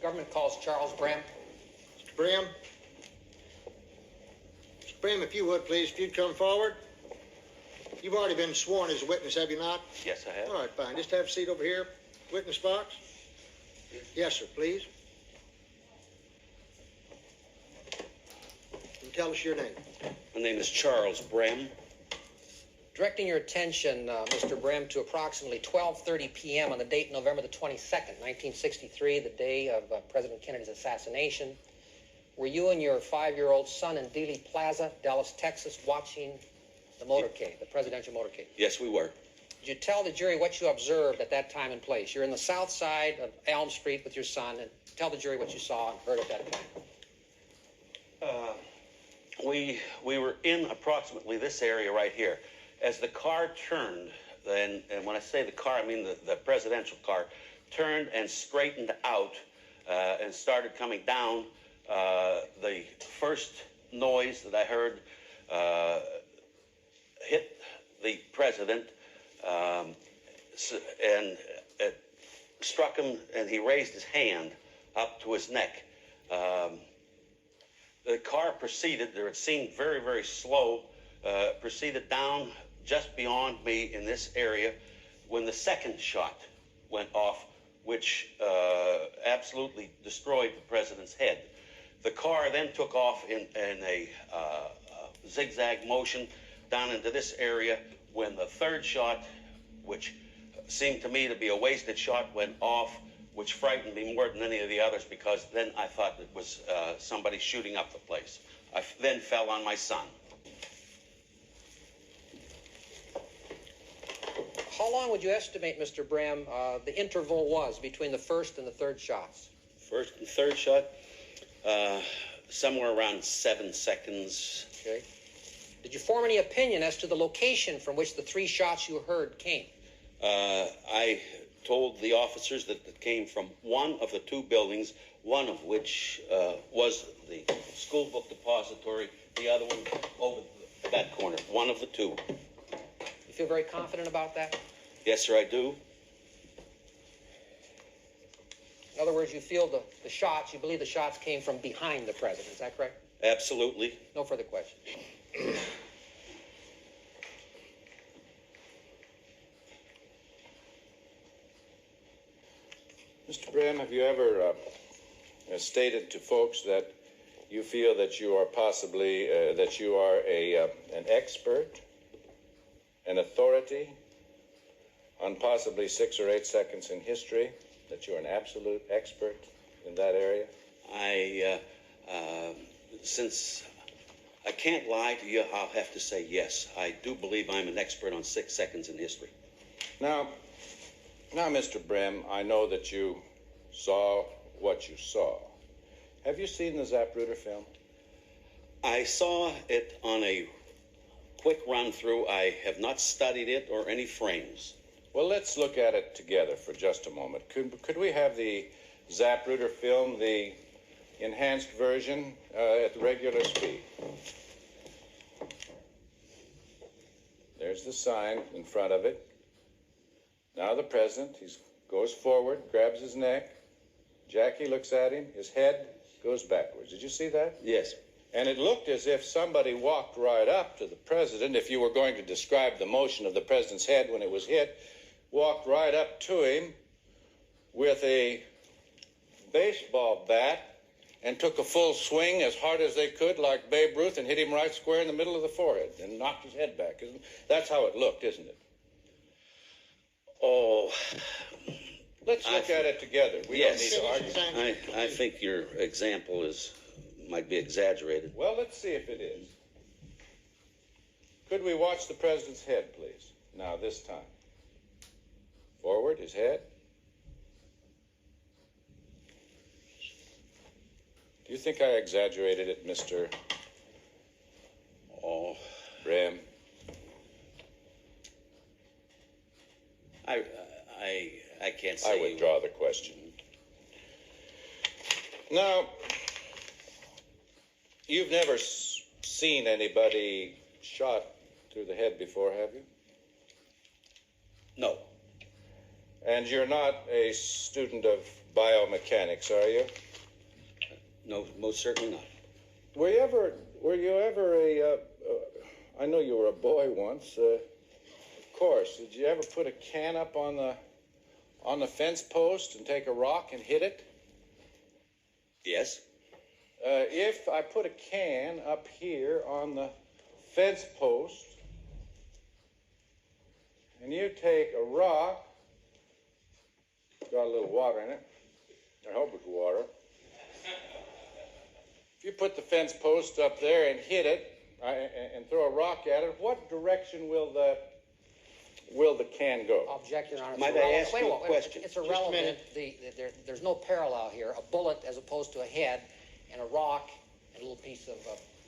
Government calls Charles Brem. Mr. Brem? Mr. Brem, if you would, please, if you'd come forward. You've already been sworn as a witness, have you not? Yes, I have. All right, fine. Just have a seat over here. Witness box. Yes, sir, please. And tell us your name. My name is Charles Brem. Directing your attention, Mr. Brem, to approximately 12:30 p.m. on the date November the 22nd, 1963, the day of President Kennedy's assassination. Were you and your 5-year-old son in Dealey Plaza, Dallas, Texas, watching the motorcade, the presidential motorcade? Yes, we were. Did you tell the jury what you observed at that time and place? You're in the south side of Elm Street with your son, and tell the jury what you saw and heard at that time. We were in approximately this area right here. As the car turned, and when I say the car, I mean the presidential car, turned and straightened out and started coming down, the first noise that I heard hit the president, and it struck him, and he raised his hand up to his neck. The car proceeded, it seemed very, very slow, proceeded down just beyond me in this area when the second shot went off, which absolutely destroyed the president's head. The car then took off in a zigzag motion down into this area when the third shot, which seemed to me to be a wasted shot, went off, which frightened me more than any of the others, because then I thought it was somebody shooting up the place. I then fell on my son. How long would you estimate, Mr. Brem, the interval was between the first and the third shots? First and third shot, somewhere around 7 seconds. Okay. Did you form any opinion as to the location from which the 3 shots you heard came? I told the officers that it came from one of the 2 buildings, one of which was the school book depository, the other one over that corner, one of the 2. You feel very confident about that? Yes, sir, I do. In other words, you feel the shots, you believe the shots came from behind the president, is that correct? Absolutely. No further questions. Mr. Brem, have you ever stated to folks that you feel that you are possibly, that you are an expert, an authority on possibly 6 or 8 seconds in history, that you're an absolute expert in that area? Since I can't lie to you, I'll have to say yes. I do believe I'm an expert on 6 seconds in history. Now, Mr. Brem, I know that you saw what you saw. Have you seen the Zapruder film? I saw it on a quick run-through. I have not studied it or any frames. Well, let's look at it together for just a moment. Could we have the Zapruder film, the enhanced version, at regular speed? There's the sign in front of it. Now the president, he goes forward, grabs his neck. Jackie looks at him. His head goes backwards. Did you see that? Yes. And it looked as if somebody walked right up to the president, if you were going to describe the motion of the president's head when it was hit, walked right up to him with a baseball bat and took a full swing as hard as they could, like Babe Ruth, and hit him right square in the middle of the forehead and knocked his head back. That's how it looked, isn't it? Oh, let's look at it together. We don't need to argue. I think your example might be exaggerated. Well, let's see if it is. Could we watch the president's head, please? Now, this time. Forward, his head. Do you think I exaggerated it, Mr. Brem? I can't say. I withdraw the question. Now, you've never seen anybody shot through the head before, have you? No. And you're not a student of biomechanics, are you? No, most certainly not. Were you ever a, I know you were a boy once, of course. Did you ever put a can up on the fence post and take a rock and hit it? Yes? If I put a can up here on the fence post, and you take a rock, got a little water in it, I hope it's water. If you put the fence post up there and hit it, and throw a rock at it, what direction will the can go? Object, Your Honor. Might I ask you a question? It's irrelevant. There's no parallel here. A bullet as opposed to a head, and a rock, and a little piece of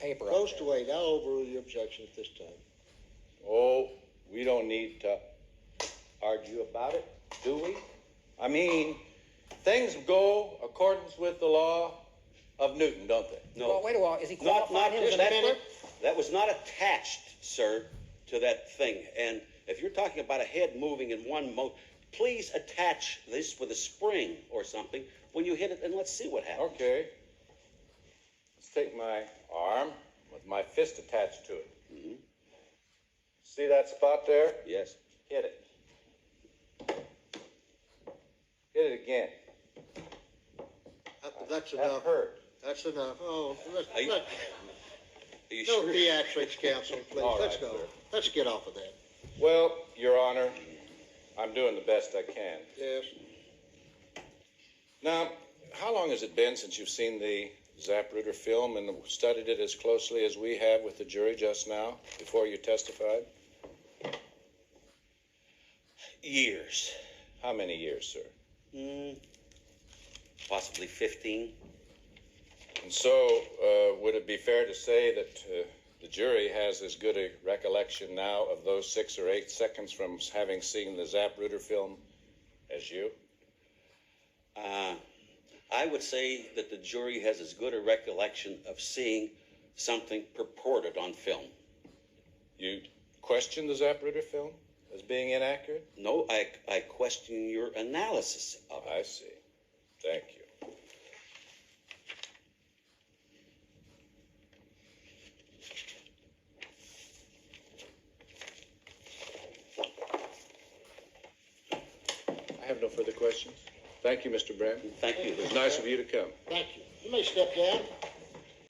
paper. Post away. Now overrule your objection at this time. Oh, we don't need to argue about it, do we? I mean, things go accordance with the law of Newton, don't they? No. Well, wait a while. Is he qualifying him as an expert? That was not attached, sir, to that thing. And if you're talking about a head moving in one mode, please attach this with a spring or something when you hit it, and let's see what happens. Okay. Let's take my arm with my fist attached to it. Mm-hmm. See that spot there? Yes. Hit it. Hit it again. That's That enough. hurt. That's enough. Oh, Are you no sure? theatrics, counsel, please. All Let's right, go. sir. Let's get off of that. Well, Your Honor, I'm doing the best I can. Yes. Now, how long has it been since you've seen the Zapruder film and studied it as closely as we have with the jury just now, before you testified? Years. How many years, sir? Possibly 15. And so, would it be fair to say that the jury has as good a recollection now of those 6 or 8 seconds from having seen the Zapruder film as you? I would say that the jury has as good a recollection of seeing something purported on film. You question the Zapruder film as being inaccurate? No, I question your analysis of it. I see. Thank you. I have no further questions. Thank you, Mr. Brand. Thank you. It was nice of you to come. Thank you. You may step down.